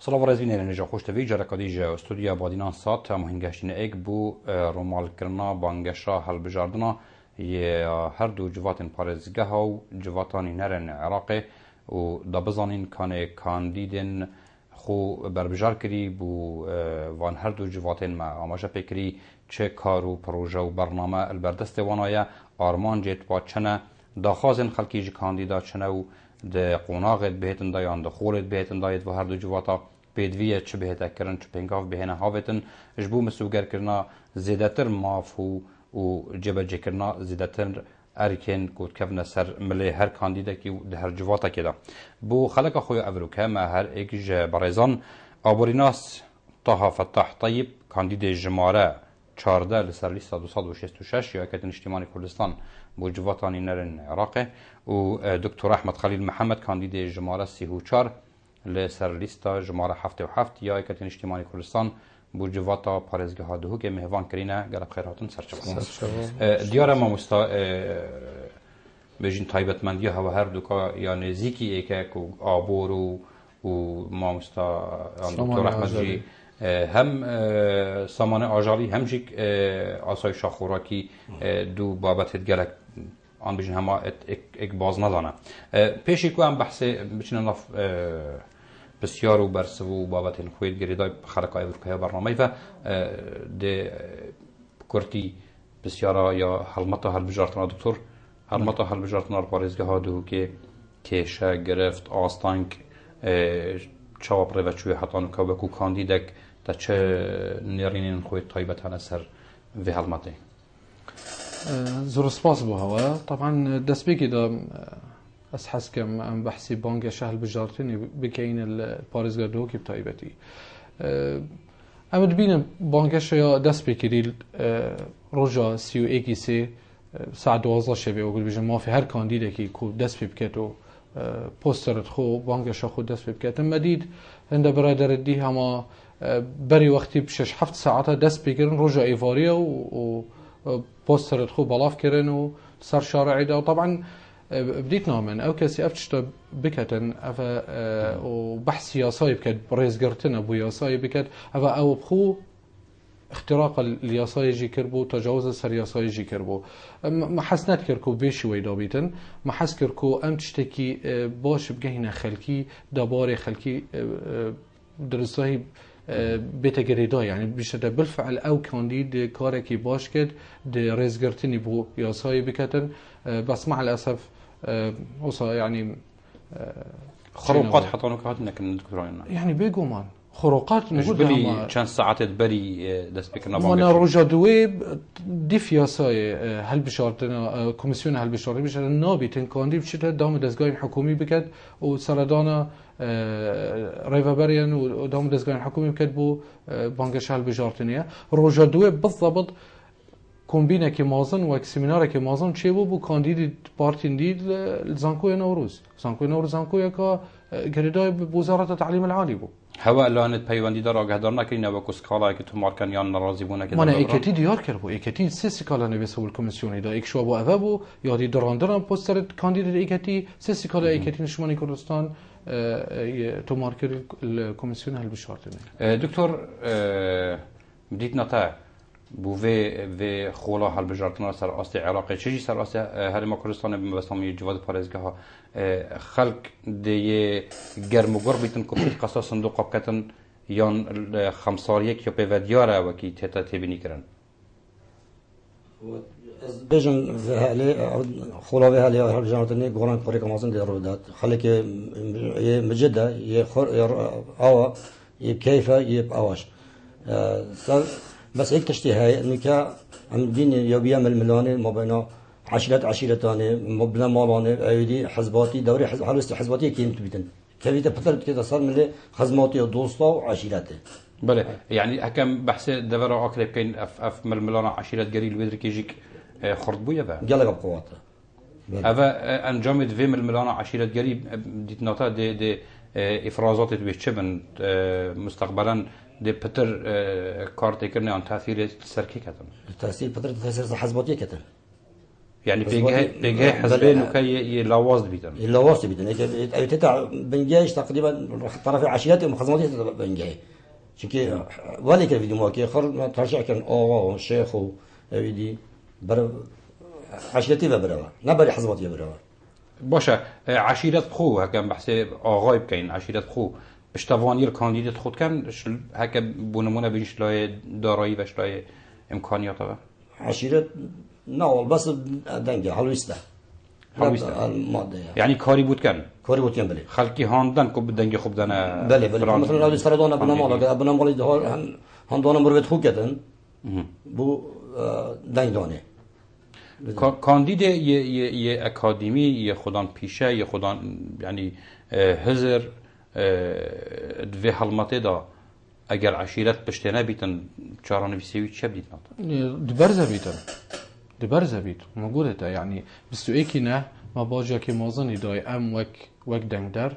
سلام رزوین نجا خوش توی جرکادی استودیا بادینان سات مهنگشتین ایک بو رومال کرنا بانگشا هل بجاردنا یا هر دو جواتن پارزگاه و جواتانی نرن عراقه و دبزانین کان کاندیدن خو بربجار کری بو وان هر دو جواتن ما آماجه پکری چه کارو پروژه و برنامه البردست وانایا آرمان جیت با چنه داخازن خلکی جی کاندیدا چنه و ده قوناغت بهتن دایان ده خورت بهتن دایت و هر دو جواتا پیدویه چه بهتا کرن چه پنگاف بهنه هاوتن اجبو مسوگر کرنا زیادتر مافو و جبجه کرنا زیادتر ارکن کود کفن سر ملی هر کاندیدا کی ده هر جواتا کدا بو خلق خوی افروکه ما هر ایک برایزان آبوریناس طه فتح طیب کاندید جماره 14 لسر لیستا 266 یا اکتن اجتماعی کردستان بو جواتانی نرن عراقه و دکتر احمد خلیل محمد کاندید جماره 34 لسر لیستا جماره 77 یا اکتن اجتماعی کردستان بو جواتا پارزگاه دهو که مهوان کرینه گرب خیراتون سرچکون دیاره ما مستا بجین تایبتمندی ها و هر دوکا یا نزیکی ایکه که آبور و ما مستا دکتر احمد جی هم سامان آجالی هم جیک آسای شاخوراکی دو بابت گلک آن بجین همه ایک باز ندانه پیشی که هم بحث بچین ناف بسیار و برسو بابت خوید گریدای خلقای افریقای برنامه و ده کرتی بسیارا یا حلمتا هل بجارتنا دکتر حلمتا هل بجارتنا پارزگاه ها دو که کشه گرفت آستانک چاپ رو چوی حتانو که بکو کاندیدک تا چه نیرینین خوید طایبت هنه سر وی حلمته زور سپاس بو هوا طبعا دست بيكي دا أسحس كم أم بحسي بانجا شهل بجارتني بكين الباريس قدو كي بتايبتي أمد بينا بانجا شيا دست بيكي دي رجا سيو ايكي سي ساعة 12 شبه وقل بيجن ما في هر كانديدا كي كو دست بيبكتو بوسترت خو بانجا شا خو دست بيبكت مديد عند برادر دي هما بري وقتي بشش 7 ساعات دست بيكرن رجا ايفاريا و بوسترت خو بلاف كرن و سر شارعي دا وطبعا بديت نامن او كسي افتشتا بكتن افا وبحث ياساي بكت بريز قرتن ابو ياساي بكت افا او بخو اختراق الياساي جي كربو تجاوز سر ياساي جي كربو ما حسنات كركو بيشي ويدا بيتن ما حس كركو ام تشتكي باش بقهنا خلكي دباري خلكي درساي بتجريدا يعني بشدة بالفعل او كانديد كاركي باش كد دي ريزقرتني بو ياساي بكتن بس مع الاسف وصا يعني خروقات حطانو كهاتنا دكتورين يعني بيجو مان خروقات نقول كان ساعات بري دست بكنا بانك انا رجا دوي دي فياساي هل بشارتنا كوميسيون هل بشارتنا بشار نابي تنكاندي بشتا دام دزگاه حكومي بكد وسردانا ريفابريان ودام دزگاه حكومي بكد بو بانكش هل بشارتنيا رجا دوي بالضبط كومبينا كي مازن و سيمينار كي مازن چه بو كانديد بارتين دي زانكويا نوروز زانكويا كا گریدای وزارت تعلیم العالی بو هوا الان پیوندی داره آگهدار نکنین و کسکالا که تو مارکن یا ناراضی بونه که من ایکتی دیار کرد بو ایکتی سه سکالا نویسه بو کمیسیونی دا ایک شو بو اوه بو یادی دراندرم پوستر کاندید ایکتی سه سکالا ایکتی نشمانی کردستان تو مارکر الکمیسیون هل بشارتنه دکتر بدیت نتا بو و خولا هل بجارتنا سر آست عراقی چیزی سر آست هرما کردستان بمبستانی جواد پارزگاه خلق دیه گرم و گرم بیتن کپیت قصا صندوق قبکتن یان خمساریک یا پیودیاره وکی تیتا تبینی کرن بيجن في هالي خولا في هالي هل بجارتني قران قريك مازن دي رودات خليك مجدة أوا كيفه يبقاش بس هيك تشتهي انك عم دين يوبيا من الملاني ما بين عشيرتاني مبنى مالاني ايدي حزباتي دوري حلوست حزباتي كيم تبيتن كبيت بطلت كده صار من خدماتي ودوستا وعشيرتي بله يعني حكم بحث دبر اقرب كاين اف من الملانه عشيرت قريل ويدركيجيك خرط بويا با قال قواته افا انجمد في من الملانه عشيرت قريب ديت نوتا دي افرازات بيتشبن مستقبلا دي بتر كارت كرني عن تاثير سركي كتن تاثير بتر تاثير حزباتي كتن يعني بيجي حزبين وكي لواز بيتن اللواز بيتن اي تتع بنجاش تقريبا طرف عشيرتي ومخزناتي بنجاي شكي ولي كيف فيديو ماكي خر ترجع كان الشيخ ويدي بر عشيرتي برا نبري حزباتي برا باشا عشيرة خو هكا بحسي غايب كاين عشيرة خو بشتواني الكانديدات خود كان هكا بونمونه بيش لاي دارایی وش لاي امكانيات عشيرة ناول بس دنجة حلويسته المادة يعني كاري بود كان بله خلقي هاندن كوب دنجة خوب دنا بله مثلا لو استردان ابنا مال دهار هاندان مروت خوب کردن بو دنگ دانه کاندید یه اکادمی یه خودان پیشه یه خودان یعنی هزر دوی حلمته دا اگر عشیرت پشتنه بیتن چارانویسیوی چه بدید نات؟ دبرزه بیت موجوده تا يعني بس ايكي نه ما باجا كي مازني داي ام وك دنگدر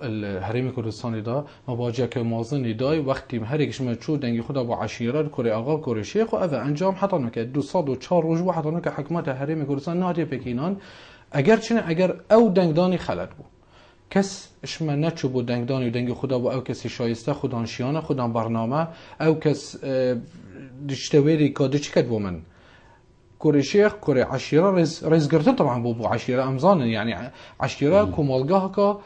الهرم كردستان دا ما باجا كي مازني داي وقتی هرکش ما چو دنگی خدا با عشیره کره آقا کره شیخ و اوه انجام حتی نکه 204 روز و حتی نکه حکومت هرم کردستان نهاتی پکینان اگر او دنگدانی خلط بو کس اشما نچو بو دنگدانی و دنگ خدا با او کسی شایسته خودان شیانه خودان برنامه او کس دشتویری که چی کد بو من كوري شيخ كوري عشيرة رئيس قرطن طبعا بو عشيرة أمزان يعني عشيرة كومالجاها كا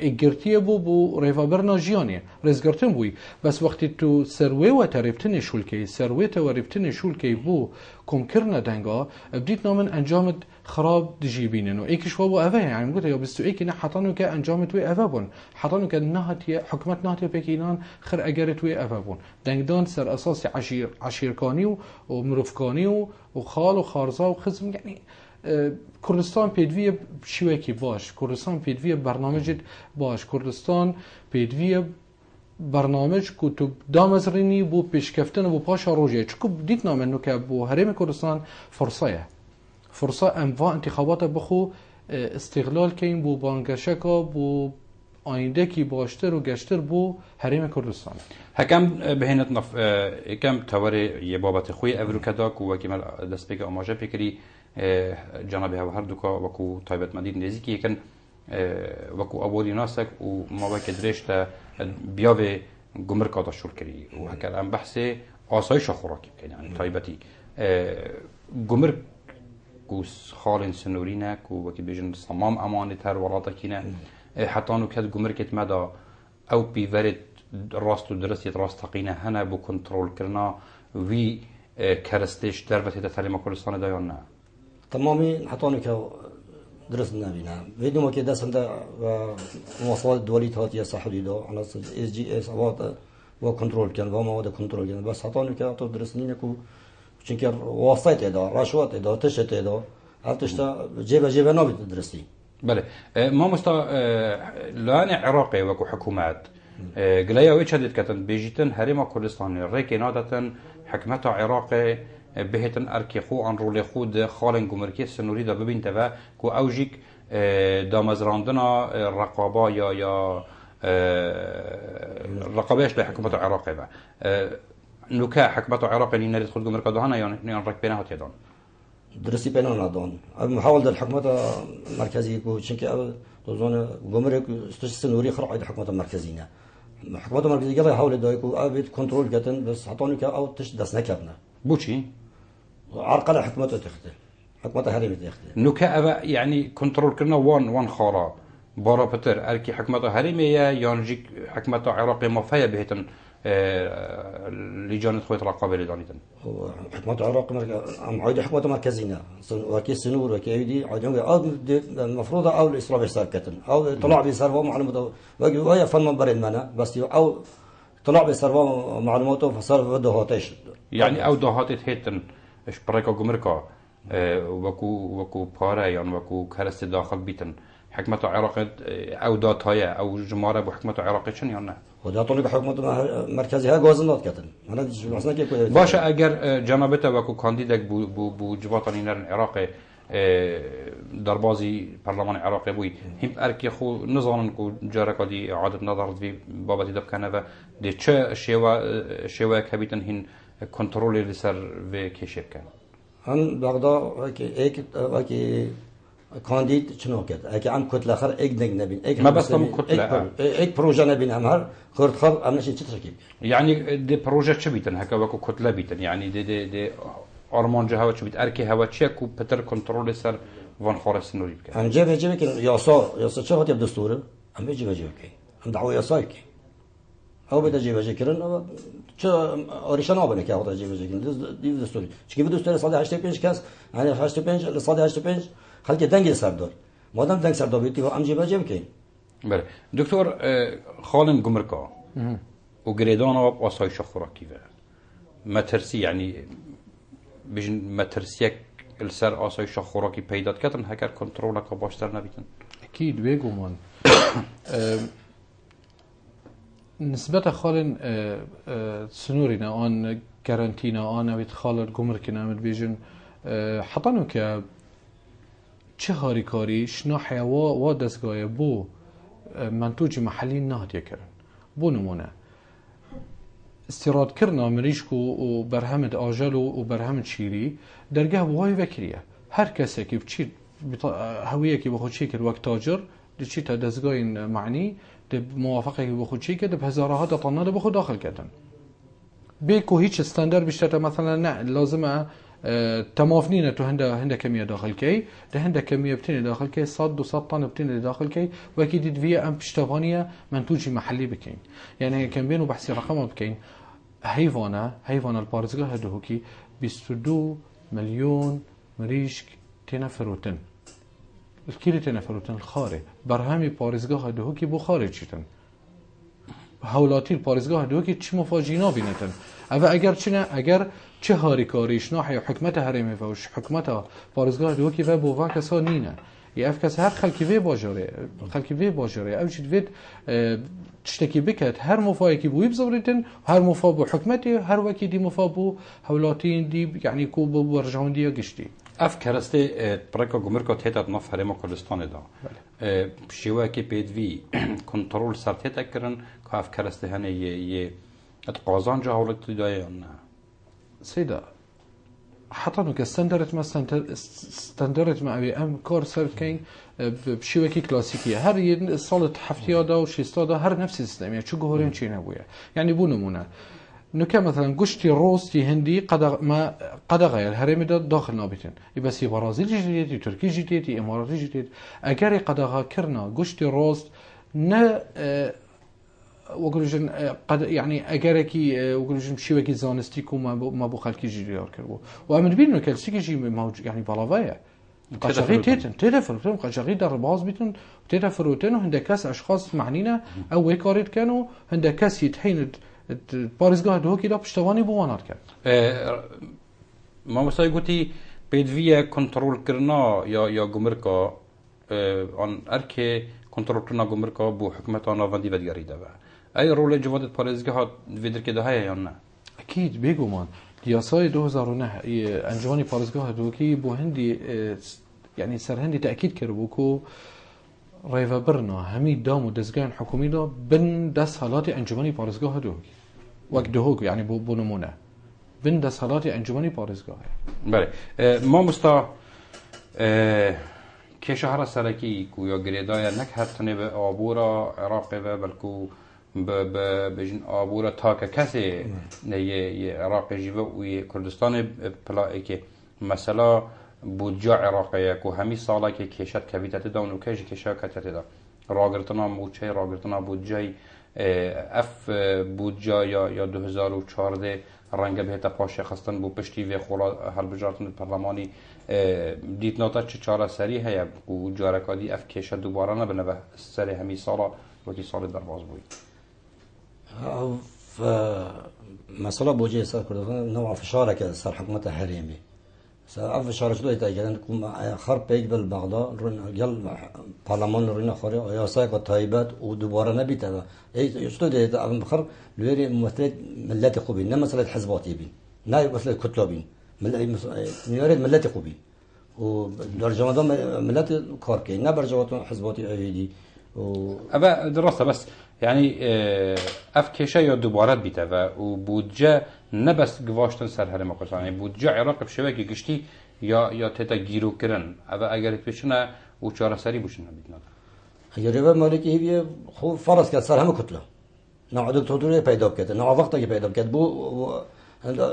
إجرتيه بو ريفا برنا جياني رئيس قرطن بوي بس وقت تو سروي وتربتني شو الكي سروي توربتني شو الكي بو كم كرنا دنجا بديت نامن أنجامت خراب دجيبينه إيكش وابو أفا يعني قلت يا بس تو إيك حطانو كأنجامت وي أفابون حطانو كنهاتي حكمت نهاتي بكينان خر أجرت وي أفابون دنجدان سر أساس عشيركاني ومروفكاني وخال وخارزة وخزم يعني كردستان پیدوی شیوکی باش كردستان پیدوی برنامج باش كردستان پیدوی برنامج کو تو دامزرینی بو پیشکفتن بو پاشا روجه چکو دیت نامنو که بو هرم کردستان فرصه اموا انتخابات بخو استقلال کین بو بانگشکا بو آینده کی باشتر و گشتر بو هرم کردستان هکم بهینت نف کم توری یه بابت خوی افروکداک و کمال دست بگه آماجه فکری جناب هر دوکا وکو تایبت مدید نزدیکی یکن وکو اولی ناسک و ما وقت درشت بیاوه گمرکا دا شور کری و هکر ام بحث آسایش خوراکی بکن یعنی تایبتی گمرک کو خال سنورینه کو وکی بیجن صمام امانه تر وراتا کینه حتی نو کد گمرکت مدا او بیورد راست و درست راست تقینه هنه بو کنترول کرنا وی کرستش دربته تا تعلیم کردستان دایان نه تمامی حتی که درست نبینه ویدیو ما که دستم ده مواصلات دولی تهاتیه صحبی دو عناصر SGS اوات و کنترل کن و مواد کنترل کن بس حتی که تو درست نینه کو چونکه واسطه ادا رشوت ادا تشت ادا هر تشتا جیب نابید درستی بله ما مستا لان عراقي وكو حكومات قليا ويشهدت كتن بيجيتن هرم كردستان ريكي نادتن حكمتها عراقي بهتن اركي خو عن رولي خود خالن جمركي سنوري دا ببين تبا كو اوجيك دامزراندنا الرقابه يا الرقابيش لحكومه العراقي با نوكا حكمه العراقي اللي نريد خود جمركا دهنا يعني رك بينها تيدون درسي بيننا نادون محاول در الحكومه المركزيه كو شنكي دوزون جمرك سنوري خرع الحكومه المركزيه الحكومه المركزيه قال يحاول دايكو ابيت كنترول كتن بس حطوني او تش دس نكبنا بوشي عرقله حكومته تخته حكومته هرمي تخته نوكا يعني كنترول كنا وان خارا بارا بتر اركي حكومته هرميه يانجيك حكومته عراقي مفايا بهتن لجان خويت رقابه لدانيتن حكومه العراق عايده حكومه مركزيه وكي سنور وكي ايدي عايدين المفروض او الاسراف ساركتن او طلع بيسروا معلومات وهي فن برين منا بس او طلع بيسروا معلوماته فصار بده هاتش يعني او دهات هيتن اش بريكا جمركا وكو بارا يعني وكو كرست داخل بيتن حكمة العراق او داتايا او جماره بو حكمة العراق شن يعني خدا طلق حكومة مركزيها غازنات كتن انا مثلا كيف باشا اگر جنابته وكو كانديدك بو جواتاني نرن عراقي دربازي برلمان عراقي بوي هم اركي خو نظام كو جارك دي اعاده نظر في بابتي دبكنه و دي چه شيوا كبيتن هن كنترول لسر في كشركه هم بغداد اکی کاندید چنو کرد اگه هم کتله خر ایک دنگ نبین ایک ما بس هم کتله ایک پروژه نبین هم هر خرد خر هم نشین چه ترکیب يعني دي بروجه چه بیتن هکا وکو کتله بیتن يعني دي آرمان جه هوا چه بیت ارکی هوا چه کو پتر کنترل سر وان خارس نوری بکن هم جبه که یاسا چه هاتی دستوره هم جبه که هم دعوی یاسا که او بده جبه کردن چه آریشان آبنه که هاتا جبه کردن دیو دستوری چون که دستور سال 85 کس یعنی 85 سال 85 خلق دنگ سردار مادام دنگ سردار بیتی هم جبه که بله دکتر خالن گمرکا و گریدان آب آسایش خوراکی و مترسی يعني بجن مترسيك السر آسایش خوراکی پیدا کردن هکر کنترل که باشتر نبیتن اكيد بيجومان نسبة خالن سنورنا آن گارانتینا آن اوید خالد گمرکنا امد بیجن حطانو که چه هاریکاری شنا حیوا و دستگاه بو منتوج محلی نهاد کرن بو نمونه استيراد كرنا مريشكو وبرهمد آجل وبرهمد شيري درجه بوهاي وكريه هر کسی که بچی هویه که بخود چی کرد وقت تاجر دچی تا دستگاه معنی ده موافقه که بخود چی کرد به هزارها طنه ده بخود داخل کردن بیکو هیچ استاندارد بیشتر مثلا نه لازمه تمافنين تو هندا كمية داخل كي ده هندا كمية بتني داخل كي صد و طن بتني داخل كي واكيد فيا ام بشتغانية منتوج محلي بكين يعني كان بينو بحثي رقم بكين هيفانا البارزقة هدوكي 22 مليون مريشك تنفروتن الكيلو تنفروتن الخاري برهمي بارزقة هدوكي بو خارج شتن هولاتي البارزقة هدوكي چه مفاجئنا بينتن اما اگر چه هاریکاریش ناحیه حکمت حرمه و حکمت پارزگاه دوکی و بووا کسا نینه یه اف کس هر خلکی وی باجره او چید وید تشتکی بکت هر مفایی که بوی بزوریدن هر مفا بو حکمتی هر وکی دی مفا بو حولاتین دی یعنی کو بو برجان دی گشتی اف کرسته برکا گمرکا تهت ناف حرم کردستان دا شیوه که پیدوی کنترل سر تهت کرن که اف کرسته هنه یه اتقازان جا حولتی دایه یا نه سيدا حطانو كستاندرد ما ستاندرد ما أبي أم كور سيركين بشيوكي كلاسيكية هر صالة حفتيا دا وشيستا دا هر نفس السيستم يعني شو جهورين شيء نبويا يعني بو نمونه نكا مثلا قشتي روستي هندي قد غير هرمي دا داخل نابتن بس برازيل جديد تركي جديد اماراتي جديد اگر قد كرنا قشتي روست ن وقولجن قد يعني اگرکی وقولجن شیوکی زانستی کو ما بو خلکی جریار کرد و امن بینو کلسی که جی موج يعني بالاویه قشقی تیتن فروتن قشقی در باز بیتن تیتن فروتن و هنده کس اشخاص معنینا او کارید کنو هنده کس یتحین پارزگاه دو کی دا پشتوانی بوانات کرد ما مثلا گوتی پیدوی کنترل کرنا یا گمرکا آن ارکه کنترل کرنا گمرکا بو حکمت آن آوندی و دیگری داره ای رول جوادت پارزگاه ویدر که دهایه یا نه؟ اکید بگو من دیاسای 2009 انجمن پارزگاه دوکی بو هندی يعني سر هندي تأكيد كربوكو ريفا برنا همي دام دزگان حكومي دا بن دس حالات انجمني پارزگاه دوکی وقت دهوك يعني بو نمونه بن دس حالات انجمني پارزگاه بله ما مستا که شهر سرکی کو یا گریدای نک هر تنه به آبورا عراق و بلکو بجن آبورا تا که کسی نه عراق جیوه و کردستان پلا که مثلا بودجا عراقیه کو همی سالا که کشت کویتت داون و کشی کشا کتت دا راگرتنا موچه راگرتنا بودجای اف بودجا یا 2014 رنگ به تا پاشه خستن بو پشتی و خولا هر بجارتن پارلمانی دیت ناتا چه چاره سری هیا و جارکادی اف کشه دوباره نبنه به سری همی سالا وقتی سال در باز بود مثلا بوجه سر کردن نوع فشاره که سر حکومت حریمی سر فشاره شده ایتا کردن کم خرب پیک بل بغداد رون گل پارلمان رون خاره آیاسای که تایبت و دوباره نبیته و شده دیتا اون بخر لوری ممثل ملت خوبی نه مسئله حزباتی بین نه مسئله کتلابین میارد ملت خوبی و در جامعه ملت کار که نه بر جوات حزباتی ایدی أبا دراسة بس يعني اف كيشا يا دوباره بيتا و بودجه نبس گواشتن سر هرم کوردستان يعني بودجه عراق بشبكه گشتي یا تتا گیرو کرن اما اگر بشنه و چهار سری بشنه بیتنا اگر به مالکی هی خو فرض کرد سر همه کتله نه دکتری پیدا کرد نه وقتی پیدا کرد بو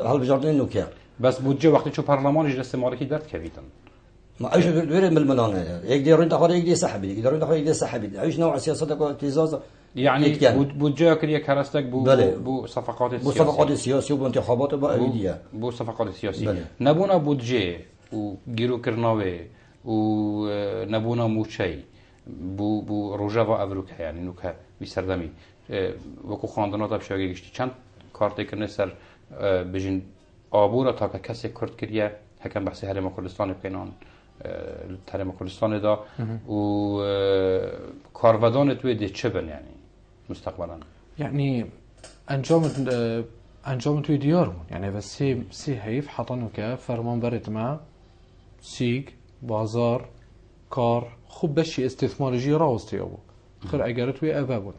حال بجاردن نوکیا بس بودجه وقتی چو پارلمان اجلاس مالکی درد کردن ما ايش دوره من الملانه يقدر ينتخب يقدر يسحب يقدر ينتخب يقدر يسحب ايش نوع سياستك ابتزاز يعني بودجه كريه كرستك بو صفقات سياسيه بو صفقات سياسيه وبو انتخابات بو ايديا بو صفقات سياسيه نبونا بودجه و گیرو کرناوی و نبونا موچی بو روجاوا افروکا يعني نوکا بسردمی وکو خواندنات بشاگه گشتی چند کارت کرنه سر بجین آبورا تا که کسی کرد کریه هکم بحثی هرم کردستان بکنان هرم کردستان دا و کارودان توی دی چه بن يعني مستقبلا يعني انجام توی دیارمون يعني بس سي حیف حطنو که فرمان برد ما سیگ بازار کار خوب بشی استثمارجی راوستی ابو خير اگر توی اوابون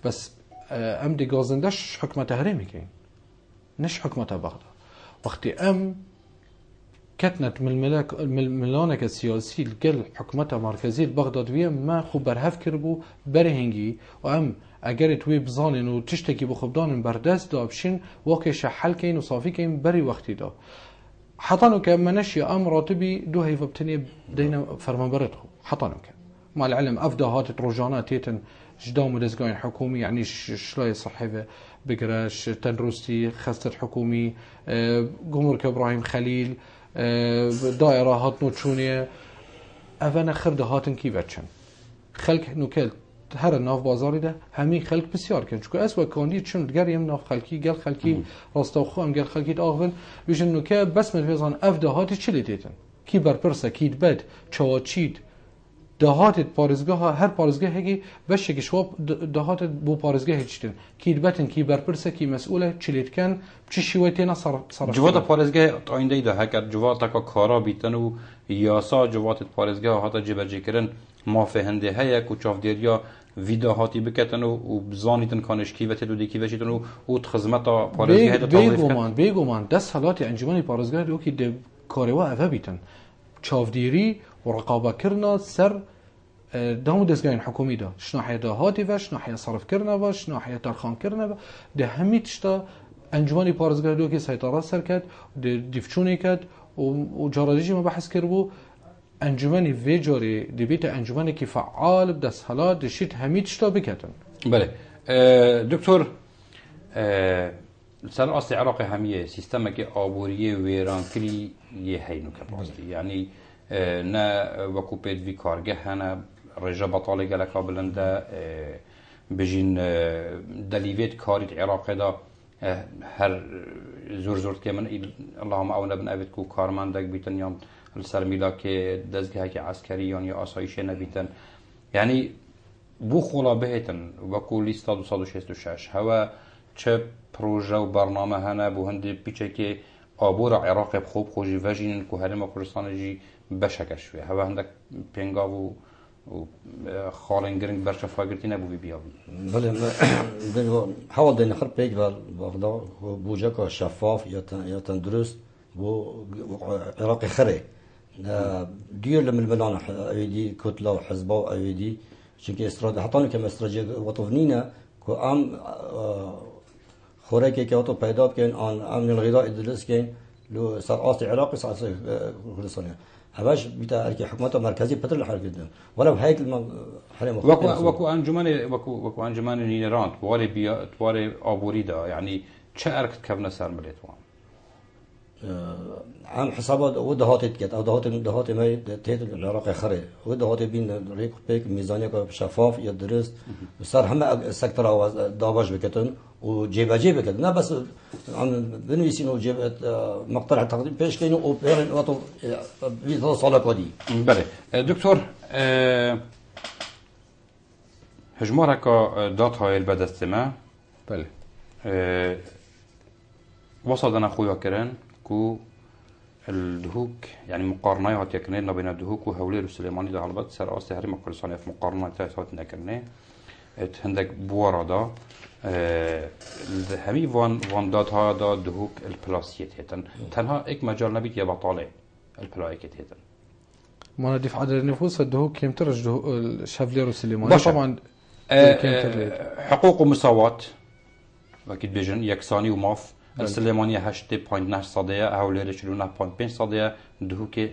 بس ام دي گازندش حکمت هرمی کن نش حکمت بغداد وقتی ام كتنت من الملانك السياسي القل حكومتها مركزية بغدادوية ما خو برهف كربو برهنجي وام اگرت وي بزانن وتشتكي بخبدان بردست دا بشين واقع حل كين وصافي كين بري وقتي دا حطانو كمنشي ام راتبي دو هيف بتني بدينا فرمان بردخو حطانو مع العلم افداهات روجانات تيتن جدام دزگاين حكومي يعني شلاي صحيفه بقراش تندرستي خستت حكومي جمهورك ابراهيم خليل دائره هات نوچونیه اونا خرده هاتن کی بچن خلق نوکل هر ناف بازاری ده همین خلق بسیار کن چون اسوا کاندید چون دیگر یم ناف خلقی گل خلقی راستو خو ام گل خلقی آغون بیشن نوکه بس مفیزان اف دهات چلی دیتن کی بر پرسه کید بد چاچید دهات پارزگاه هر پارزگاه هگی بشه که شو دهات بو پارزگاه هیچتن کید بتن کی بر پرسه کی مسئوله چلیت کن چی شویتینا صار جوات پارزگاه آینده ده هکر جوات کا کارا بیتن و یاسا جوات پارزگاه هاتا جبرجی کردن مافهنده هيا کوچاف دیریا ویداهاتی بکتن و بزانیتن کانش کی وته دودی کی وچیتن و خدمتا پارزگاه هدا توقف بیگمان دست حالات انجمن پارزگاه دو کی د کاروا اوه بیتن چاودیری و رقابه کرنا سر دام دزگاین حکومی دا شناحیه دهاتی و شناحیه صرف کرنا و شناحیه ترخان کرنا و ده همیتشتا انجمن پارزگاه دو کی سیطره سر کرد دیفچونی کرد و جارادیجی ما بحث کربو انجمنی وی جاری دبیت انجمنی که فعال بدست حالات دشیت همیتشتا بکتن بله دکتر سر اصل عراق همیه سیستم که آبوریه ویرانکری یه هینو که یعنی نه وکو پید وی کارگه هنه رجا بطاله گلکا بلنده بجین دلیویت کارید عراق دا هر زور که من اللهم اونا بن اوید کو کارمندک بیتن یا سر میلا که دزگه که عسکری یا آسایشه نبیتن یعنی بو خولا بهتن وکو لیستا 266 هوا چه پروژه و برنامه هنه بو هنده پیچه که آبور عراق بخوب خوشی وجین که هرم کردستان جی بشکش شوی هوا هندک پنگا و خالن گرنگ برشفا گرتی نبو بی بیابی بله حوال دین خرب پیک و بغدا بوجه که شفاف یا تندرست بو عراق خره دير لما الملان ايدي كتله وحزبه ايدي چونكي استراتيجي حتى كم استراتيجي وطنينا كو ام خوراكي كيوتو پیدا كان ان امن الغذاء ادرس كان لو صار اصل العراق صار كردستان هواش بتاع حكومه مركزيه بتر الحركه ولو هيك حرم وكو انجمان نيران تواري ابوريدا يعني چه اركت كبنا سر مليتوان عن حسابات ودهات كت او دهات ما تهت العراق خري ودهات بين ريك بيك ميزانيه شفاف يا درست صار هم سيكتور داواج بكتن وجيبه بكتن لا بس عن بنويسين وجيب مقطع التقديم بيش كاين او بيرن واتو في صاله كودي بله دكتور هجمارك دات هاي البدستما بله وصلنا خويا كرن کو الدهوك يعني مقارنة هات يكرنين بين الدهوك وهولير والسليماني ده على سر أصل هري مقرصانية في مقارنة هات نكرنين عندك بواردا همي وان دات ها دا دهوك البلاسيت هتن تنها إك مجال نبيت يا بطالة البلايكت هتن ما نديف عدد النفوس الدهوك كم ترج الشافلير والسليماني طبعا حقوق ومساواة أكيد بيجن يكساني وماف السليمانية 8.9 صدية هولير 20.5 صدية دهوك 7.9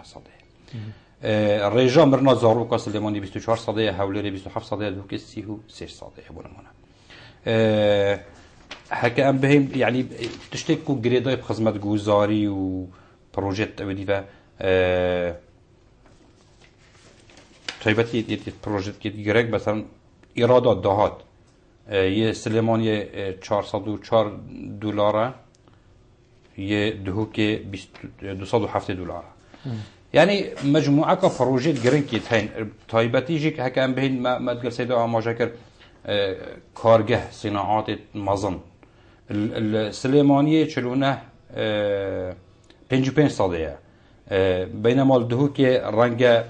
صدية الرجال مرنا زاروكا سليماني 24 صدية هولير 27 صدية دهوك 6 صدية بونمونا هكا ام بهم يعني تشتكوا جريداي بخدمة جوزاري وبروجيت وديفا طيبتي بروجيت جريك مثلا إرادات دهات یه سلیمانی 404 دلاره یه دهوک 207 دلاره يعني مجموعة كبروجيت جرينكيت هين طيبتي جيك هكا ام بهين ما تقول سيدو ما جاكر كارجه صناعات مظن السليمانية شلونه 55 صدية بينما الدهوك رنجه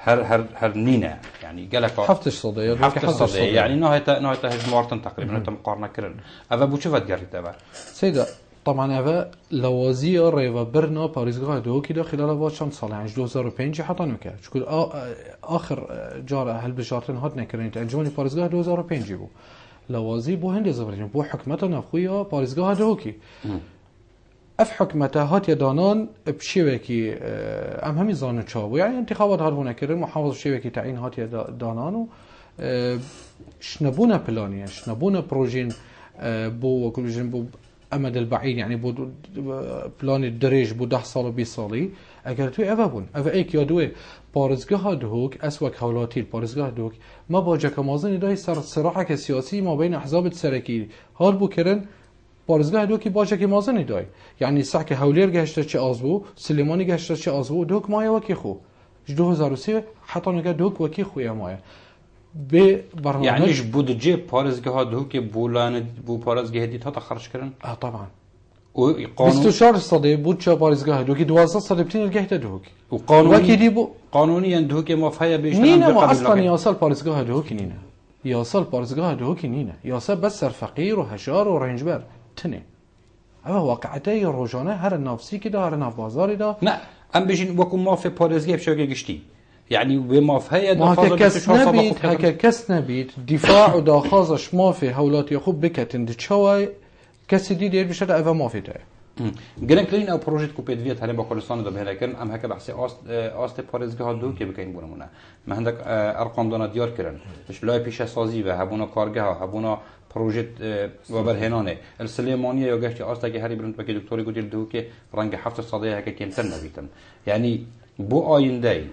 هر نينا يعني قالك حفتش صدية حفتش صدية يعني نهاية هجمارتن تقريبا نهاية مقارنة كرن أفا بوشفت قريت أفا سيدا طبعا أفا لوازية ريفا برنا باريزغا دوكي دا خلال واشان سال يعني 2005 حتى نوكا شكل آخر جارة هل بجارتن هات نكرن تنجوني باريزغا 2005 بو لوازي بو هندي زبرين بو حكمتنا أخويا باريزغا دوكي اف حكمته هات يدانان بشيوكي ام همي زانو تشابو يعني انتخابات هاربونا كرن محافظ شيوكي تعيين هات يدانانو شنبونا بلانية شنبونا بروجين بو وكلوجين بو امد البعيد يعني بو بلان الدريج بو 10 سال و 20 سالي اگر توی افا بون افا ایک یادوه پارزگاه دهوک اسوک حولاتي پارزگاه دهوک ما با جکمازن دای سر صراحة سیاسی ما بین احزاب سرکی هار بو کرن پارزگاه دوکی باشه که مازنی دای یعنی سعی هولیر گشته چه آزبو سلیمانی گشته چه آزبو دوک مایه وکی خو 2003 حتی نگه دوک وکی خویه مایه به برنامه يعني ايش بودجه پارزگاه دوکی بولان بو پارزگاه دیت ها خرج کردن طبعا وقانون 24 صدي بود چه پارزگاه دوکی 12 صدي بتين گهت دوک وقانون وکی دی بو قانونيا دوکی مافيا بيش نينا ما اصلا يوصل پارزگاه دوکی نينا يوصل پارزگاه دوکی نينا يوصل بس فقير وهشار ورنجبر تنه اما واقعتي روزانه هر نافسی که داره ناف بازاری دا نه ام بيجين وكو مافي پارزگاه بشوگه گشتي يعني بمافيا دفاع كس نبيت دفاع وداخازش مافي هولاتي خوب بكتن دچوي کسی دیر بشه اوا مافی ده گرنکلین او پروژه کوپید ویت هلی با کردستان ده بهره کردن ام هک بحث آست پارزگاه دو که بکین بونمونه ما هندک ارقام دانا دیار کردن مش لای پیش سازی و هبونا کارگاه هبونا پروژه و برهنانه السلیمانیه یا گشت آست که هری برند بکی دکتری گویل دو که رنگ هفت صدای هک کمتر نبیتن یعنی بو آینده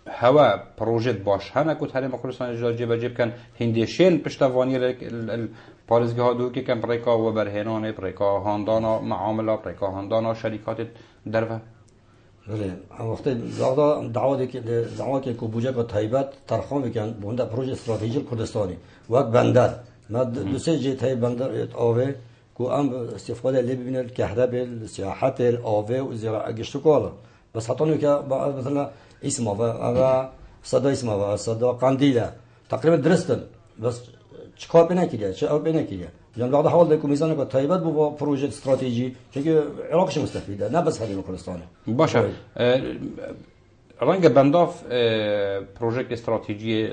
هوا پروژه باش هنه که هری ما کردستان جیب کن هندیشین پشتوانی پارزگاه دو که کم پریکا و برهنانه پریکا هاندانا معامله پریکا هاندانا شرکات درفه بله وقتی دعوتی که بوجه که تایبت ترخان بکن بونده پروژه استراتژی کردستانی وقت بندر ما دو سه جه تای بندر آوه که ام استفاده لی ببینه کهرباء سیاحت آوه و زراعت گشت کالا بس حتی نو که مثلا اسم و صدا اسم و صدا قندیله تقریبا درستن بس چیکار بنکیه چه آب بنکیه یعنی بعد حال دکو میزانه با تایبت با پروژه استراتژی که عراقش مستفیده نه بس حریم کردستان باشه رنگ بنداف پروژه استراتژی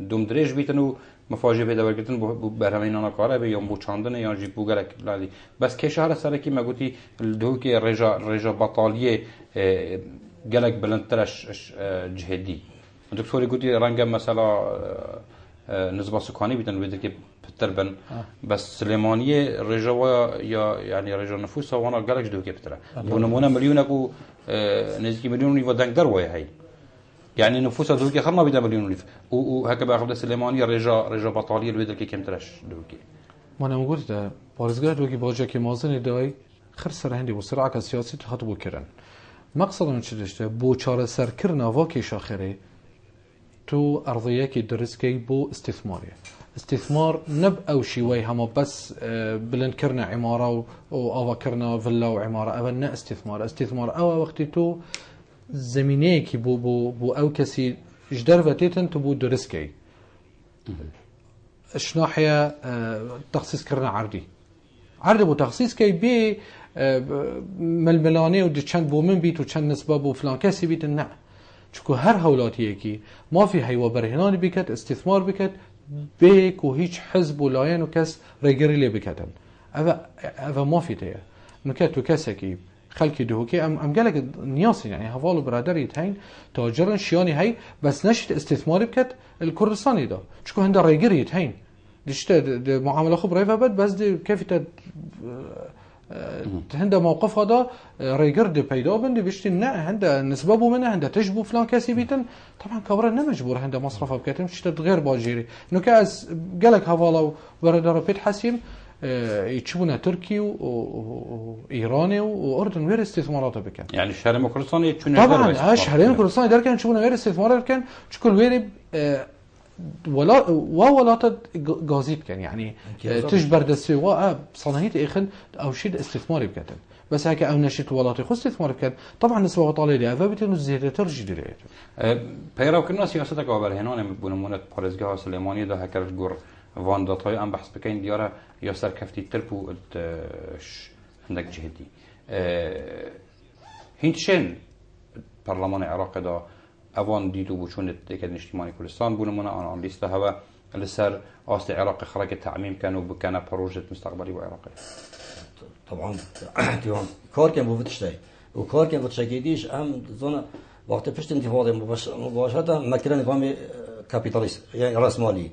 دوم درج بیتن و مفاجئه پیدا کردن بو برهمینانا کاره به یا بو چاندن یا جی بو گلک لالی بس که شهر سره کی مگوتی دو که رجا بطالیه گلک بلندترش جهدی دکتوری گوتی رنگ مثلا نسبة سكاني بيتن بيدر كي بتربن بس سليمانية رجوا يا يعني رجوا نفوسها وانا قالك جدو كي بترا بونمونا مليون اكو نزكي مليون ليف ودنك دروي هاي يعني نفوسها دوكي خرنا بيدا مليون ليف وهكذا اخذ سليمانية رجا بطالية بيدر كي كم ترش دوكي ما انا موجود ده بارزگاه دوكي باجا كي مازن داي خر سر هندي وسرعه سياسي تخاطبو كرن مقصدم چدشته بو چاره سر کرنا واکي شاخره تو ارضيه كي درسكي بو استثماريه استثمار نب او شوي هم بس بلند كرنا عماره او كرنا فيلا وعماره ابنا استثمار او وقتی تو زمینه کی بو او کسی جدر فتيتن تبو درسكي شناحية تخصيص كرنا عردي بو تخصيص كي بي ململاني ودي چند بو من بيت وچند نسبة بو فلان كسي بيت النع چكو هر هولاتي كي ما في هيوا برهنان بكت استثمار بكت بيك وهيج حزب ولاين وكس ريجري لي بكتن اذا ما في تيه نكتو كسكي خلكي دهوكي ام قالك نياسي يعني هفالو برادر يتهين تاجرن شياني هاي بس نشت استثماري بكت الكردستاني ده شكو هندا ريجر يتهين ديشت معامله خب ريفا بد بس دي كيف هندا موقف هذا ريجر دي بيدا بندي بيشتي نا هندا نسببو منه هندا تجبو فلان كاسي بيتن طبعا كبره نمجبور هندا مصرفه بكتم شت غير باجيري نو كاس قالك هفالو برادر بيت حسيم يتشبونا تركي وايراني واردن غير استثمارات بكن يعني الشهرين كردستان يتشونا طبعا الشهرين كردستان در كان يتشبونا غير استثمارات بكن شكل ويري ولا غازي بكن يعني تجبر دسي وا صناعيه اخن او شيء استثماري بكتن بس هيك او نشيت ولاتي خو استثمار بكن طبعا نسبه طالع دي فبتنو زياده ترجي دي پیرو كنا سياستك وبرهنان بونمونه پاريزگاه سليماني ده هكر گور وان داتای ام بحث بکن دیاره یا سرکفتی ترپو عندك جهدي هینتشن برلمان عراق دا اوان دیدو بوشون تكاد اجتماعي كردستان بونمونه آن لیست هوا لسر آست عراق خرج التعميم كانوا بكنا بروجة مستقبلي وعراقي طبعا تمام كار كان بوفتشتاي وكار كان بتشكيديش ام زون وقت فشت انتفاضه مباشره مكان نظام كابيتاليست يعني راسمالي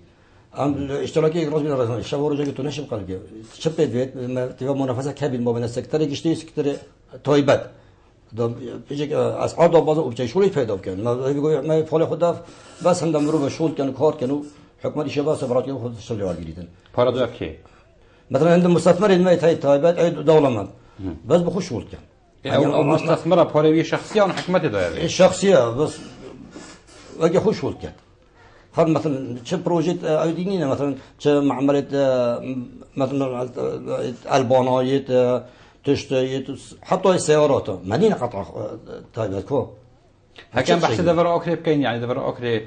ام اشتراكي رسمي رسمي الشباب رجعت تنشب قلبي شبت فيت تبقى منافسه كبيره ما بين السكتر كشتي سكتر تايبت بيجي اسعار باز وبجاي شغلي پیدا کن ما فعال خدا بس هم دمرو به شغل کن کار کنو حکومت شباب سفارتی خود شغل وار گیریدن پارادوف کی مثلا عند مستثمر ما تايبت اي دوله بس بخش شغل کن او مستثمره پاروی شخصیه اون حکومت داره شخصیه بس اگه خوش شغل کن خد مثلا چه پروژه اودینی مثلا چه معملت مثلا البانایت تشتيت حتى السيارات مدينه قطع تايبكو هكذا بحث دفر اوكري بكين يعني دفر اوكري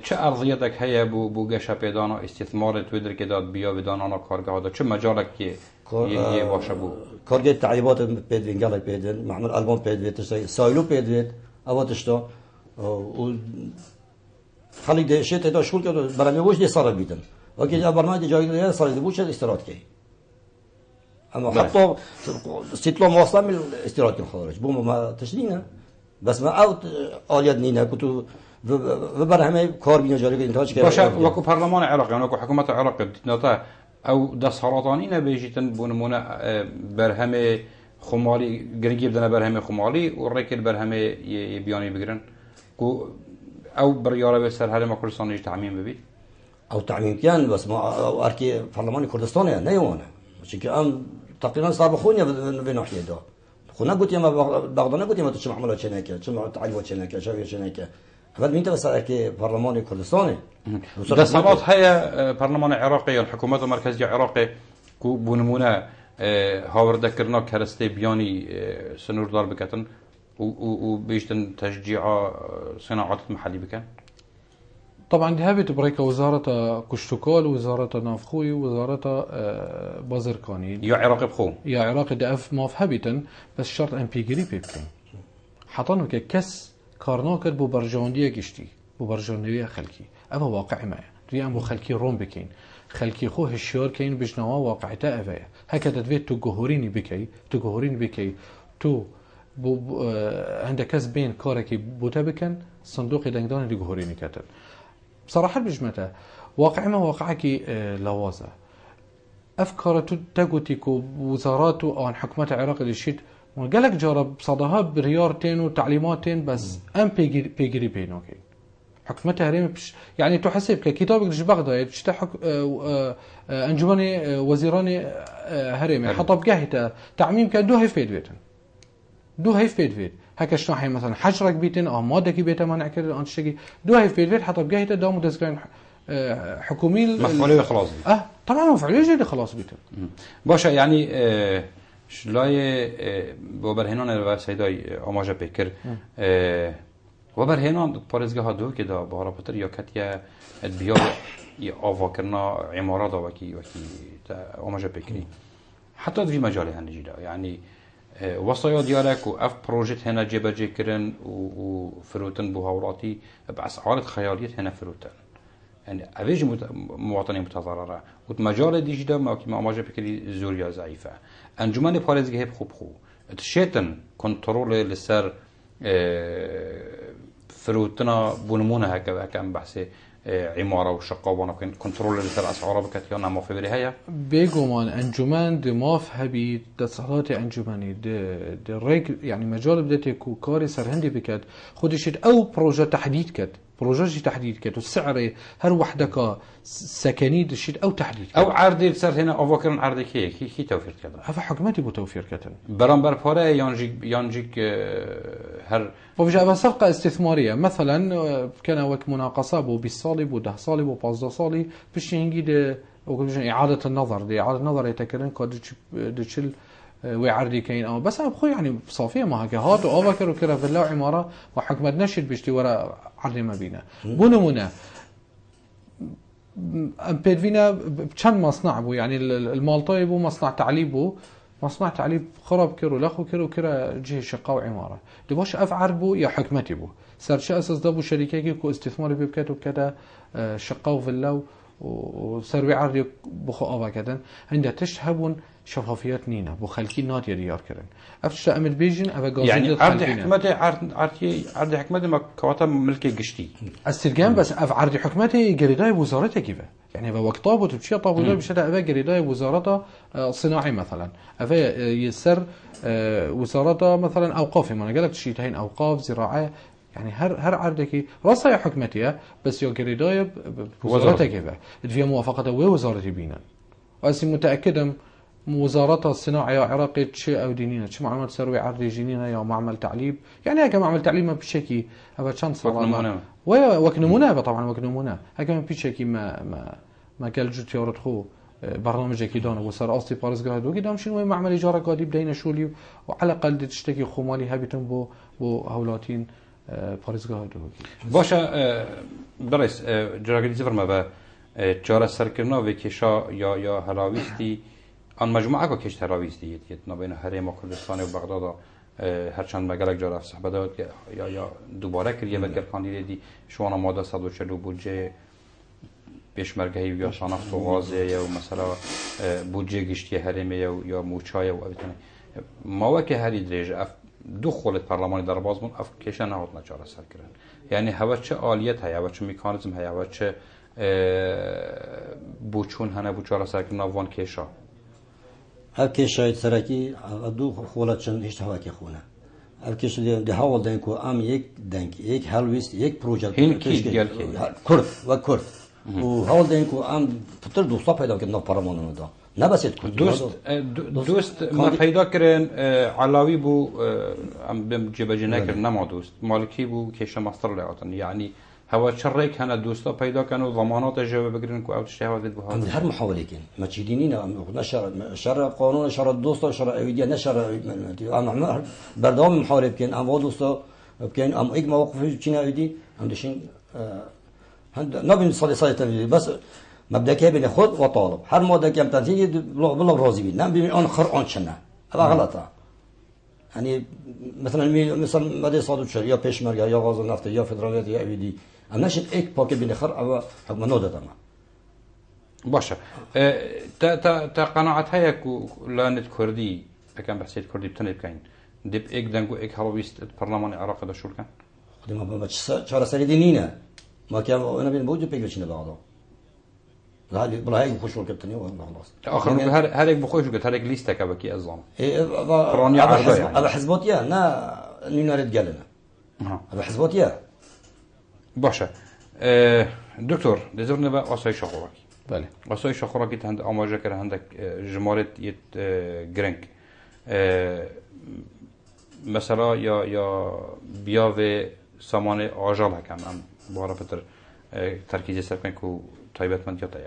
چه ارضيتك هي بو گشا پیدانا استثمار تويدر كداد بيا بدان انا كارگاه دا چه مجالك كي يه باشه بو كارگاه تعيبات بيدين قالك بيدين معمل البان بيدين تشتي سايلو بيدين اواتشتا و خلي ده شيء تدا شغل كده برامج وش دي صار بيدن اوكي برنامج جاي صار دي بوش استيراد كي اما حتى استطلاع مواصله من الاستيراد الخارج بوم ما تشرينا بس ما اوت اليات نينا كنتو وبرهمه كار بينا جاري انتاج كده باشه وكو برلمان عراق يعني وكو حكومه عراق نتا او دسهالاتانی نبیجیتن بونمونه برهمه خمالی گرگی بدن برهمه خمالی و رکل برهمه بیانی بگیرن کو او برياره بسر هر ما كردستان يجي تعميم ببي او تعميم كان بس ما اركي برلمان كردستان يعني يوانا شكل ام تقريبا صار بخونيا بناحيه ده خونا قلت يا ما بغداد قلت يا ما تشمع عملوا شنكه تشمع تعليمات شنكه شويه شنكه بعد مين بس اركي برلمان كردستاني دسمات هي برلمان عراقي الحكومه المركزيه العراقي كو بونمونه هاورده كرنا كرستي بياني سنور دار بكتن وبيشتن تشجيع صناعات المحلي بكن طبعا دي هابت بريكا وزارة كشتوكال وزارة نافخوي وزارة بازركاني يا عراقي بخو يا عراقي دي اف ماف هابتن بس شرط ام بي قريب بكن حطانو كس كارناكر بو برجاندية قشتي بو برجاندية خلكي اما واقع ما دي ام بو خلكي روم بكين خلكي خو هشيار كين بجنوا واقعتا افايا هكذا تفيت تجهوريني بكي تو بو عند كاس بين كاركي بوتابكن صندوق دنگدان دجهوريني كتل بصراحة بجمته واقع ما واقعكي لوازة أفكار تجوتيكو وزاراتو أو حكومة العراق اللي شيت وقالك جرب صداها بريارتين وتعليماتين بس أم بيجري بينوكي حكومتها هريم يعني تحسب ككتابك ليش بغداد بشتا أنجماني وزيراني هريم حطب جاهته تعميم كان دوها في بيتن دو هاي فيد هكا شنو مثلا حجرك بيتن او ماده كي بيتا ما نعكر انت شيء دو هاي فيد حتى بقيته دام دزكان حكومي مفعولية خلاص بي. طبعا مفعولية جدي خلاص بيتم باشا يعني شلای وبرهنان و سیدای آماجه پیکر وبرهنان پارزگاه دو که دا بارا پتر یا کتیا بیاد یا آوا کرنا عمارات وکی آماجه پیکری حتی دوی مجاله هنجی دا یعنی وصايا ديالك وأف بروجيت هنا جبجي كرن وفروتن بهوراتی بأسعار خيالية هنا فروتن يعني أفيج مواطنين متضررة ومجال ديجدا ما كما أماجة بكري زوريا ضعيفة أنجمان بارزجه بخوب خو تشيتن كنترول لسر فروتنا بنمونه هكذا كان بحث عمارة وشقة وانا كنترول لسر أسعار بكتيانا ما في بريهايا بيجومان أنجمان دماف هبي تصحيحات أنجماني د ريك يعني مجال بدأت كو كاري سرهندي بكت خودشيت أو بروجة تحديد كت بروجة تحديد كت والسعر هر وحدك سكني دشيت أو تحديد كت. أو عرضي صار هنا أفكر عرضي كي توفير كذا هذا حكمتي بتوفير كتن برامبر باره يانجيك هر وفي صفقة استثمارية مثلا كان وك مناقصة بو 20 صالي بو 10 صالي بو 15 صالي باش ينجي إعادة النظر دي إعادة النظر يتكرن كود دشل ويعردي كاين أو بس أنا بخوي يعني صافية ما هكا هات وأفكر وكذا في الله عمارة وحكمت نشد بيشتي ورا عرض ما بينا بونمونا بيدفينا بشن مصنع بو يعني المالطاي بو مصنع تعليب بو مصنع تعليب خراب كيرو لاخو كيرو كرا جهه شقه وعماره دباش افعر بو يا حكمتي بو صار شيء اساس دبو شركه كو استثمار بكاتو كذا شقه وفلاو وسروي عرض بخو ابا كذا عندها تشهبون شفافيات نينا بو خلكي نات يديار كرن افتش امل بيجن افا غازي يعني عرض حكمتي عرض حكمتي ما كواتا ملكي قشتي استرجام بس عرض حكمتي قريداي وزارته كيف يعني وقت طابو تمشي طابو ده بشدا افا قريداي وزارته صناعي مثلا افا يسر وزارته مثلا اوقاف ما قالك شيتين اوقاف زراعه يعني هر عردكي راسا يا حكمتي بس يا قريداي وزارته كيف في موافقه وزارتي بينا واسي متاكد وزارة الصناعة يا عراقي شيء أو دينينا شو معمل سروي عرضي جنينا يا معمل تعليب يعني هكذا معمل تعليب ما بشكي هذا شان صار وكنمونا طبعا وكنمونا هكذا ما بشكي ما قال جت يا رتخو برنامج كيدان وصار أصلي بارزقها دوكي دام شنو معمل إيجار قادي بدينا شولي وعلى الأقل تشتكي خمالي هبتم بو هولاتين بارزقها دوكي باشا درس جراكدي زفر ما با جارة سركرنا وكيشا يا هلاويستي آن مجموعه که کشت هراویز دیت نبین حریم کردستان و بغداد هر چند مگلک جرف صحبت داد یا دوباره کریه و گرکانی دی شوانا ماده 140 بودجه پیشمرگهی یا شناخت و واضحه یا مثلا بودجه گشتی حریم یا موچای و ابتنی ما که هری درجه دو خولت پارلمانی در باز بون اف کشن نهاد نچاره سر کردن یعنی هوا چه آلیت هیا و چه مکانیزم هیا و چه بوچون هنه بوچاره سر کردن وان کشا هركي شايد سركي ادو خولات چند هیچ هوا کی خونه هركي ده هاول دنكو ام یک دنك یک هلويست یک پروژه كرد و كرد و هاول دنكو ام پتر دوستا پیدا کردن پارلمان دا نه بس کرد دوست ما پیدا کردن علاوی بو ام بم جبجنه کردن ما دوست مالکی بو کیش ماستر لاتن یعنی هوا شريك هنا دوستا پیدا كانوا ضمانات جواب بگیرن کو اوت اشتهاوات بده بها هر محاوله كان ما تشيدينينا نشر قانون شر الدوستا شر ايديا نشر ام بردام محاوله كان ام دوستا كان ام ايك مواقف تشينا ايدي عندشين نبي صلي بس مبدا كابن خذ وطالب هر ماده كم تنتهي بالله راضي بي نعم بي ان خر ان شنا هذا غلطه يعني مثلا مدى صادق شريعه پیشمرگه یا غاز نفت یا فدرالیت یا ایدی امنشت ایک پاک بین خر او حکم نوده تمام باشه تا قناعت هيك لانت كردي كان بحثيت كردي بتني بكاين دب ایک دنگو ایک هواويست برلمان العراق ده شو كان خدمه ما چهار سال دينينا ما كان انا بين بوجه بيجي شنو بعضه هذه بلا هيك بخش وقتني وخلاص اخر هذيك بخش وقت هذيك ليستا كبكي اظن ابا حزبوتيا نا نينارد قالنا ابا حزبوتيا باشه دكتور دزرنا بقى وصاي شخوراكي بله وصاي شخوراكي عند اماجه كره عندك جمارت يت جرينك مثلا یا بیاوه سامان آجال هکن ام بارا پتر ترکیزی سر کن که تایبەتمەندیەتە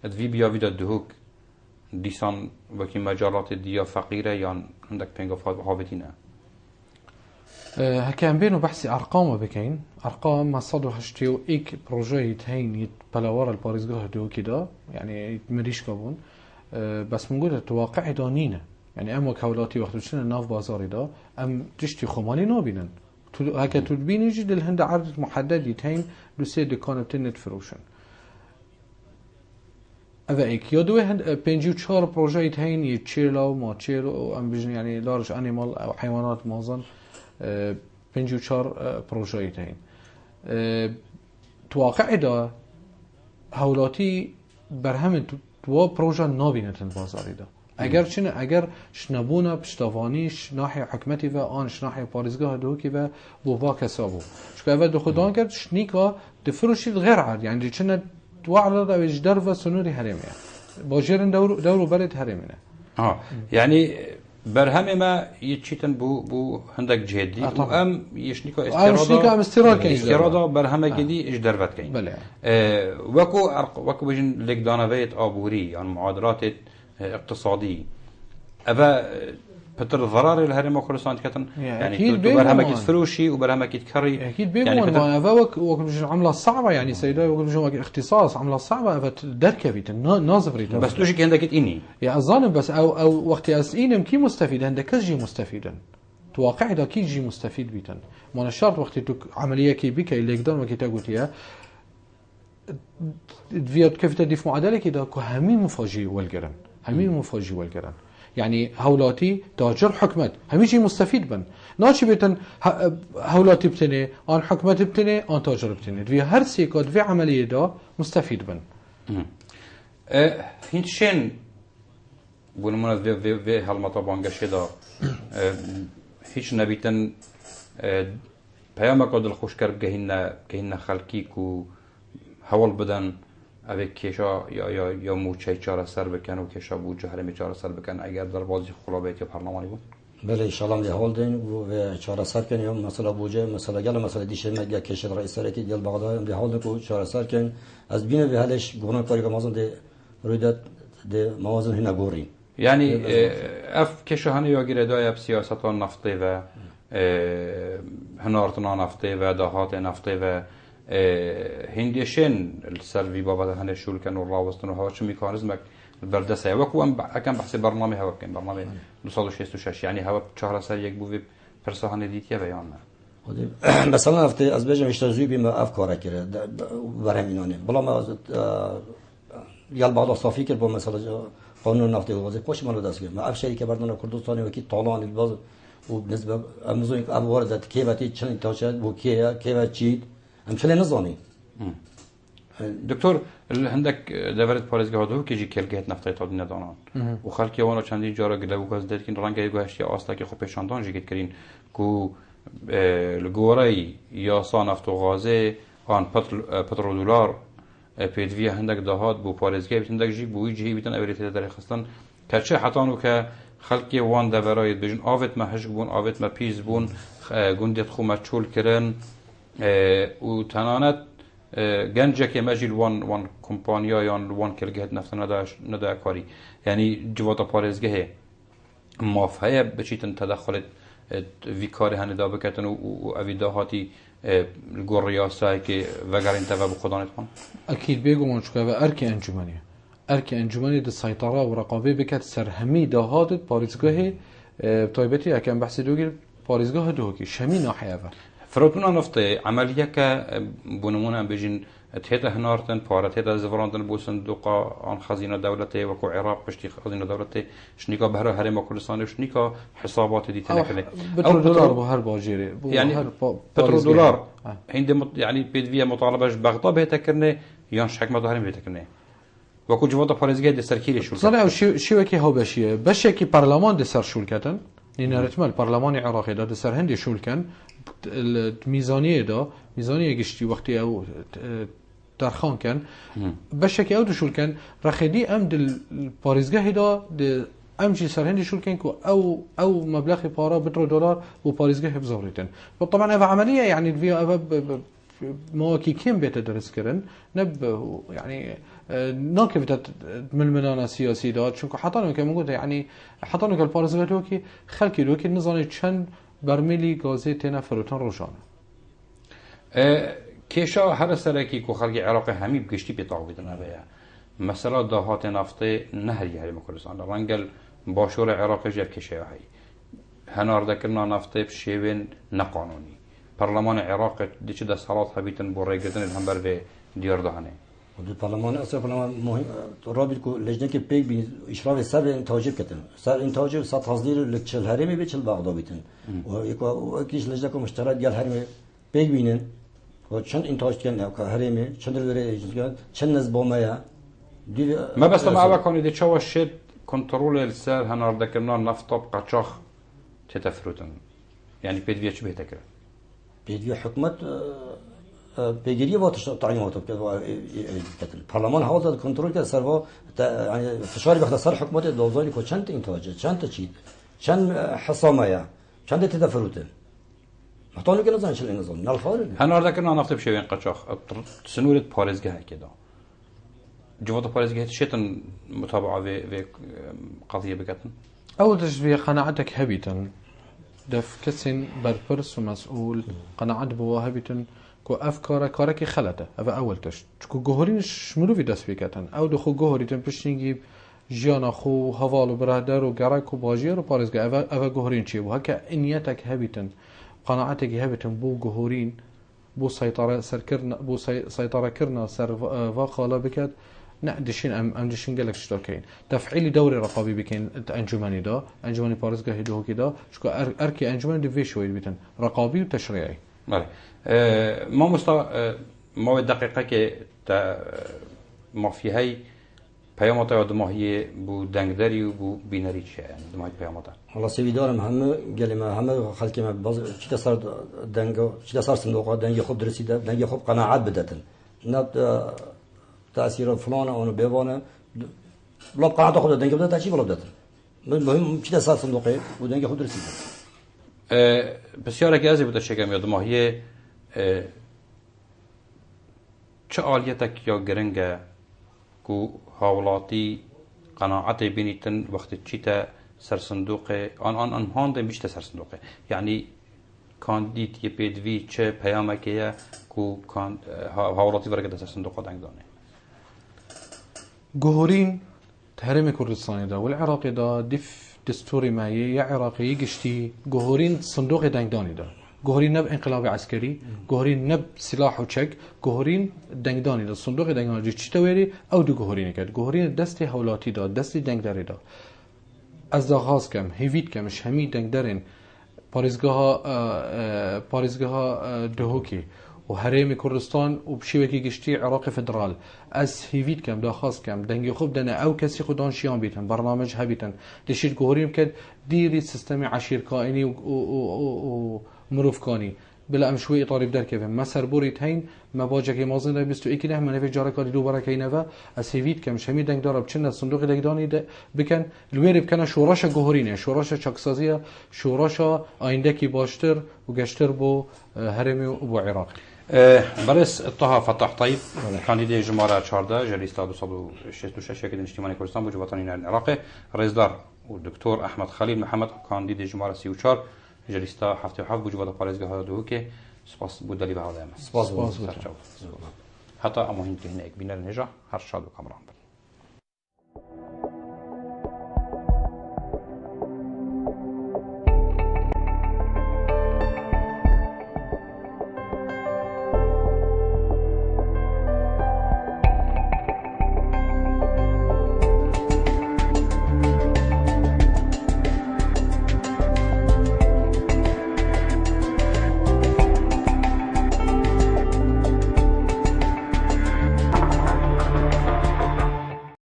ئەدوی بیاویدە دهوک دیسان وەکی مەجاڵاتی دیە فەقیرە یان هەندێک پێنگە هاوێتینە هكان بينو بحثي أرقام بكين أرقام ما صدوا هشتيو إيك بروجي تهين يتبلورا الباريزغاه دو كده يعني مريش كابون بس موجودة واقعي دانينه يعني أم وكولاتي وقت بشنا ناف بازاري دا أم تشتي خمالي نابينن هكا تدبين يجي الهند عدد محدد يتهين لسي دكان بتنت فروشن أذا إيك يدوي هند بينجيو تشار بروجي تهين يتشيلو ما تشيلو أم بيجن يعني لارج أنيمال أو حيوانات مازن بينجيو تشار بروجي تهين تواقع دا هولاتي برهم تو بروجه نابينت البازاري دا اگر شنبونه پشتوانیش ناحیه حکمتی و آنش ناحیه پاريزگاه دوکی و بوبا کسابو شکو اول دو خدان کرد شنیکا دفروشید غیر عاد يعني چنه توعرض او اجدر و سنوری حرمیه باجرن دورو بلد حرمینه يعني برهم ما يتشيتن بو هندك جهدي وام يشنيكا استرادا برهم كدي اجدربت كاين بله وكو بجن لك دانويت ابوري يعني معادلات اقتصادي ابا بتر ضرر الهرم كردستان كتن يعني برهمك فروشي وبرهمك تكري اكيد بيقول ما وكو عمله صعبه يعني سيدا وكو اختصاص عمله صعبه افت دركبيت ناظفري بس لوجيك عندك اني يا اظن بس او وقت اسئلهم كي مستفيد عندك جي مستفيدا تواقع دا كي جي مستفيد بيتن ما الشرط وقت عمليه كي بك اللي يقدر وكي تقولتيها فيت كيف تضيف معادله كده همين مفاجئ والقرن همين مفاجئ والقرن يعني هولاتي تاجر حكمت هميشي مستفيد بن ناشي بيتن هولاتي بتني ان حكمت بتني ان تاجر بتني في هر سيكود في عمليه دا مستفيد بن هيتشين بونمنا في هالمطا بانگشدا هيش نبيتن پیامک دل خوش کرد گهین خلقی کو حوال بدن اوه کشا یا موچه چاره سر بکن و کشا بود جهرمی چاره سر بکن اگر در بازی خلابیت یا پرلمانی بود بله انشالله ده حال دین و چاره سر کن یا مثلا بوجه مثلا گل مثلا دیشه مگه کشد رئیس سرکی دیل بغداد ده حال کو چاره سر کن از بینه به حالش گونه کاری که مازن ده رویدت ده موازن هنا گوری یعنی اف کشا هنی یا گیردای سیاست نفتی و هنارتنا نفتی و دهات نفتی و هندیشن السلبي بابا هن شول كانوا راوستن وهو شو ميكانيزمك البردسه وكو كان بحث برنامج هوا كان برنامج 266 يعني هوا شهر سر یک بو پرسان دیتیه بیان مثلا هفته از بجم اشتازوی بیم افکار کرده برهمینانه بلا ما یال بعد صافی کرد با مثلا قانون نفت و وظیفه پاش مالو دست گرفت ما افشاری که بردن کردستان و کی طالان الباز و بالنسبه امزون ابوارد کیواتی چند تا شد و کیوا چید امثله نظامي دكتور عندك دورت پاريزگاه دو كيجي كلگهت نفطي تاد ندانان وخلق وانا چندی جارا گلو گاز داد كين رنگ گوشتي استا که خو پیشاندان جيت كرين كو لگوري يا صنفت غازه ان پترو دلار پيدوي عندك دهات بو پاريزگاه عندك جي بو يجي بيتن اوريت در خصلن كچه حتانو که خلقي وان دورایت بجن آوت ما هش بون آوت ما پیز بون گوندت خو مچول کرن و تنانت گنجه که مجیل وان کمپانیا یا وان کلگهت نفت ندای کاری یعنی جواتا پارزگه مافهه بچیتن تدخلت وی کاری هنه دا بکتن و اوی داهاتی گور ریاسته که وگرین تبا بخدانت خون اکید بگو منشکه و ارک انجمنی ده سیطره و رقابه بکت سر همی داهاتت پارزگاه طایبتی اکن بحثی دوگیر پارزگاه دوگی شمی ناحیه و فراتونا نفطي عملية كبنمونا بيجين تهتا هنارتن بارت هتا زفراندن بوسن دوقا عن خزينة دولتي وكو عراق بشتي خزينة دولتي شنيكا بهرا هرم كردستان شنيكا حسابات دي تنكلي بترو دولار بهر باجيري يعني بترو دولار عند يعني بيدفيا مطالبة بغضب هتكرني يانش حكمة هرم هتكرني وكو جواتا بارزجي دي سركيلي شو صار شو كي هو بشيه بشكي برلمان دي سر شول كتن نينرتمل برلمان عراقي دا سر هندي شول كان الميزانية دا ميزانية قشتي وقتي أو ترخان كان بشكي أو دشول كان رخدي أم الباريزجاه دا أمشي سرهندي شول كان أو مبلغ بارا بترو دولار وباريزجاه بزوريتن طبعا هذا عملية يعني الفيو مواكي كم بيتدرس كرن نب يعني ناكفت ململانه سياسي داد چونکه حتى که موجود يعني حتى که البارزگاه که خلکی دو که نزانه چند برمیلی گازی تینا فروتان روشانه کیشا هر سرکی که خلق عراق همی بگشتی بیتاقیدن اویا مثلا دهات نفته نهری هری مکردستان رنگل باشور عراق جر کشه هایی هنار دکرنا نفته بشیوین نقانونی پارلمان عراق دیچه دستالات هبیتن بو ریگردن الهمبر به دیار دهانه البرلمان اصلا برلمان مهم رابط کو لجنه که پیک بین اشراف سر انتاجب کردن سر انتاجب سات تصدیر لچل هرمی به چل بغداد بیتن و یکیش لجنه کو مشترک گل هرمی پیک بینن و چند انتاج کردن که هرمی چند لوره چند نزبامه ما بس ما أبغى دي شو الشيء كنترول السعر هنردكرنا نفط بقشخ تتفرتن يعني بيدفع شو بيتكر بيدفع حكومة بيجري واتش تعيينات كذا البرلمان هذا كنترول كذا سروا يعني فشار بختصار حكومة دوزاني كو چند انتاج چند تشيد چند حصامة چند تتفرتن محتاج كنا زين شلون نظام نالخار هنردكرنا نفط بشوين قشخ سنورة بارزجها كده جوات بارزجها شيتن متابعة في قضية بكتن أول تشبيه قناعتك هبيتن دف كسين بربرس ومسؤول قناعت بوا هبيتن كو أفكار كارك خلته هذا أول تش كو جوهرين شملو في دست بكتن أو دخو جوهري تنبشنجيب جانا خو هوالو برادر وجرك وباجير وبارزجها هذا جوهرين شيء وهكا إنيتك هبيتن قناعتك هبيتن بو جوهرين بو سيطرة سركرنا بو سيطرة كرنا سر واقع بكت نعدشين ام دشين قالك شتو كاين تفعيل دوري رقابي بكين انجمني دا انجمني بارزگاه دو كده شكو اركي انجمني دي شوي بيتن رقابي وتشريعي بله ما مستا ما دقیقه که مافیای پیامات یا دماهی بو دنگداری و بو بینری چه یعنی دماهی پیامات والله سوي دارم همه قال همه خلق ما باز چی صار دنگ چی صار صندوق دنگ خوب درسیده دنگ خوب قناعت بدتن نبت تأثیر فلان آنو بیوانه لب قناعت خود دنگ بده تاچی بالا بدتن مهم چی صار صندوقه و دنگ خود درسیده بسیار که ازی بوده شکم یا دماهی چه آلیتک یا گرنگه کو حوالاتی قناعت بینیتن وقت چیتا سر صندوقه آن هاندن بیشتر سر صندوقه یعنی کاندید یه پیدوی چه پیامه که کو حوالاتی ورگه سر صندوقه دنگ دانه جوهرين تهرم كردستان دا والعراق دا دف دستوري مايي يا عراقي يقشتي جوهرين صندوق دنگداني دا جوهرين نب انقلاب عسكري جوهرين نب سلاح وشك جوهرين دنگداني دا صندوق دنگداني جي تشتويري او دو جوهرين كد جوهرين دستي هولاتي دا دستي دنگداري دا از دا خاص كم هيفيد كم مش همي دنگدارين پاريزگاه دهوكي و هرم کردستان و بشیوکی گشتی عراق فدرال از هیوید کم داخواست کم دنگی خوب دنه او کسی خودان شیان بیتن برنامج هبیتن دشید گوهریم که دیری سیستم عشیر کائنی و مروفکانی بلا امشوی طالب در کفم ما سربوریت هین ما باجه که مازن در 21 نه منفی جاره کاری دو برای کینه از هیوید کم شمی دنگ دارب چند صندوق دنگدانی بکن الویر بکنه شوراش گوهرینه شوراش چاکسازیه شوراش آینده کی باشتر و گشتر بو هرم و بو عراق برس طه فتح طيب كانديدي جمهورية 14 جليس 266 كده اجتماعي كردستان بوجه وطني العراقي رئيس دار والدكتور احمد خليل محمد كانديدي جمهورية 34 جليس 77 بوجه وطن بارزگاه دوكي سپاس بود دلی به هذا سپاس حتی اماهین که هنگ بینر نجا هر شاد و کامران